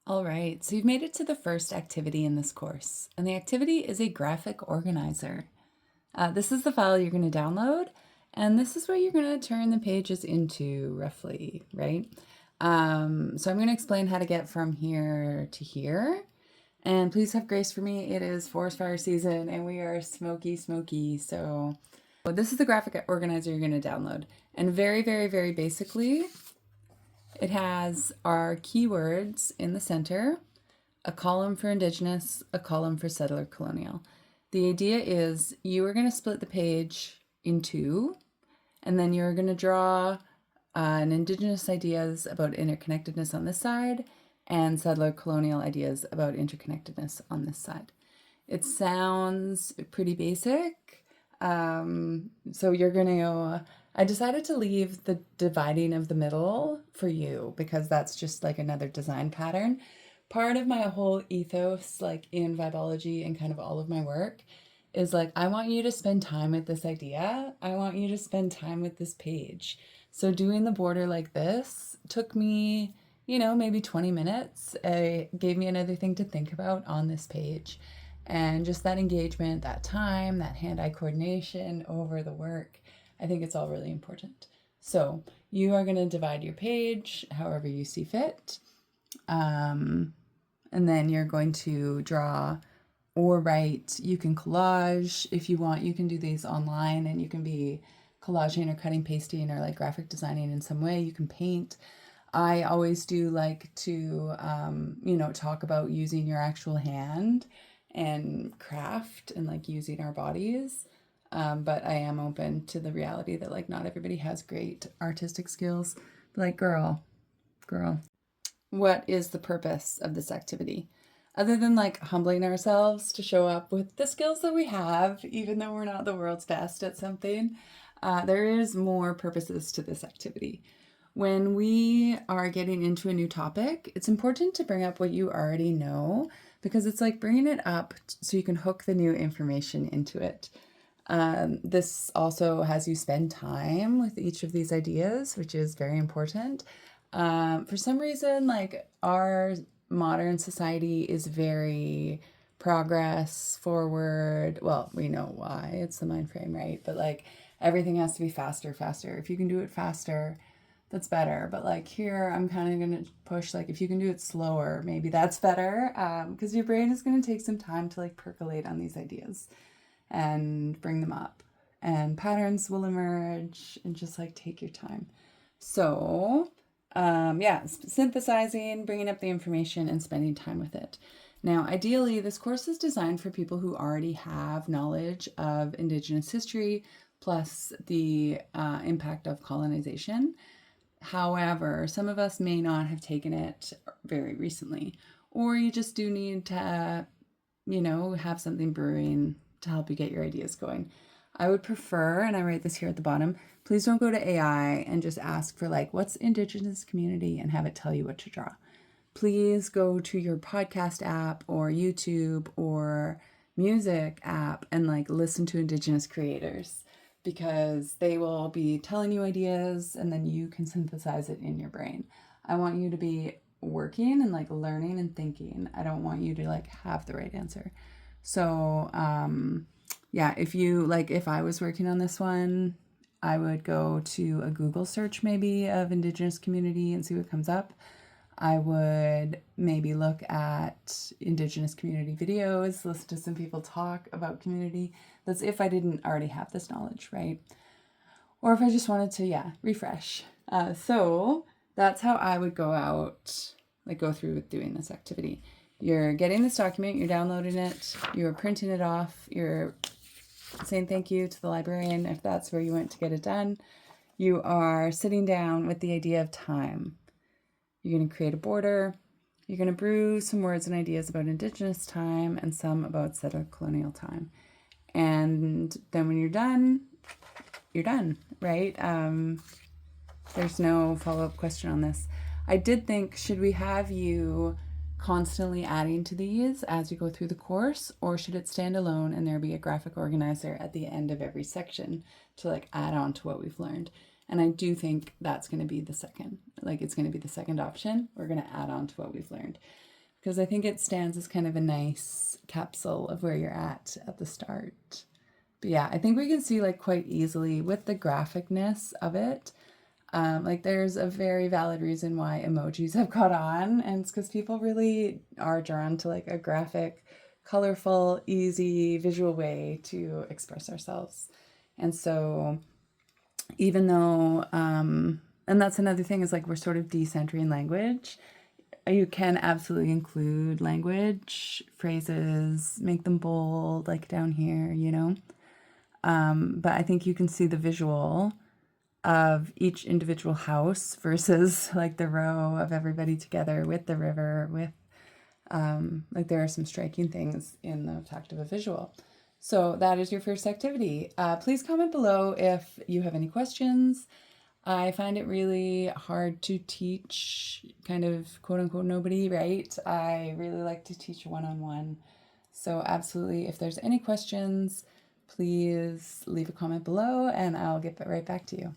All right, so you've made it to the first activity in this course, and the activity is a graphic organizer. This is the file you're going to download, and this is what you're going to turn the pages into, roughly, right? So I'm going to explain how to get from here to here, and please have grace for me. It is forest fire season, and we are smoky, so this is the graphic organizer you're going to download, and very, very, very basically, it has our keywords in the center, a column for Indigenous, a column for settler colonial. The idea is you are going to split the page in two, and then you're going to draw an Indigenous ideas about interconnectedness on this side and settler colonial ideas about interconnectedness on this side. It sounds pretty basic. So you're going to, I decided to leave the dividing of the middle for you because that's just like another design pattern. Part of my whole ethos, like in vibology and kind of all of my work, is like, I want you to spend time with this idea. I want you to spend time with this page. So doing the border like this took me, maybe 20 minutes. It gave me another thing to think about on this page. And just that engagement, that time, that hand-eye coordination over the work, I think it's all really important. So you are going to divide your page however you see fit. And then you're going to draw or write. You can collage if you want. You can do these online and you can be collaging or cutting, pasting, or like graphic designing in some way. You can paint. I always do like to, talk about using your actual hand and craft and like using our bodies. But I am open to the reality that like not everybody has great artistic skills. Like, girl, what is the purpose of this activity? Other than like humbling ourselves to show up with the skills that we have, even though we're not the world's best at something, there is more purposes to this activity. When we are getting into a new topic, it's important to bring up what you already know because it's like bringing it up so you can hook the new information into it. This also has you spend time with each of these ideas, which is very important. For some reason, like our modern society is very progress forward. Well, we know why. It's the mind frame, right? But like everything has to be faster. If you can do it faster, that's better. But like here, I'm kind of going to push like if you can do it slower, maybe that's better. Because your brain is going to take some time to like percolate on these ideas and bring them up. And patterns will emerge and just like take your time. So synthesizing, bringing up the information and spending time with it. Now, ideally, this course is designed for people who already have knowledge of Indigenous history plus the impact of colonization. However, some of us may not have taken it very recently, or you just do need to, have something brewing to help you get your ideas going. I would prefer, and I write this here at the bottom, please don't go to AI and just ask for like, what's Indigenous community and have it tell you what to draw. Please go to your podcast app or YouTube or music app and like listen to Indigenous creators because they will be telling you ideas and then you can synthesize it in your brain. I want you to be working and like learning and thinking. I don't want you to like have the right answer. So, if I was working on this one, I would go to a Google search maybe of Indigenous community and see what comes up. I would maybe look at Indigenous community videos, listen to some people talk about community. That's if I didn't already have this knowledge, right? Or if I just wanted to, refresh. So that's how I would go through with doing this activity. You're getting this document, you're downloading it, you're printing it off, you're saying thank you to the librarian if that's where you went to get it done. You are sitting down with the idea of time. You're going to create a border. You're going to brew some words and ideas about Indigenous time and some about settler colonial time. And then when you're done, right? There's no follow-up question on this. I did think, should we have you constantly adding to these as you go through the course, or should it stand alone and there be a graphic organizer at the end of every section to like add on to what we've learned? And I do think that's going to be the second, it's going to be the second option. We're going to add on to what we've learned. because I think it stands as kind of a nice capsule of where you're at the start. But yeah, I think we can see like quite easily with the graphicness of it. Like there's a very valid reason why emojis have caught on, and it's because people really are drawn to like a graphic, colorful, easy, visual way to express ourselves. And so even though, and that's another thing is like we're sort of decentering language. You can absolutely include language, phrases, make them bold, like down here, you know. But I think you can see the visual of each individual house versus like the row of everybody together with the river, with like there are some striking things in the fact of a visual. So that is your first activity. Please comment below if you have any questions. I find it really hard to teach kind of quote unquote nobody, right? I really like to teach one-on-one. So absolutely, if there's any questions, please leave a comment below and I'll get right back to you.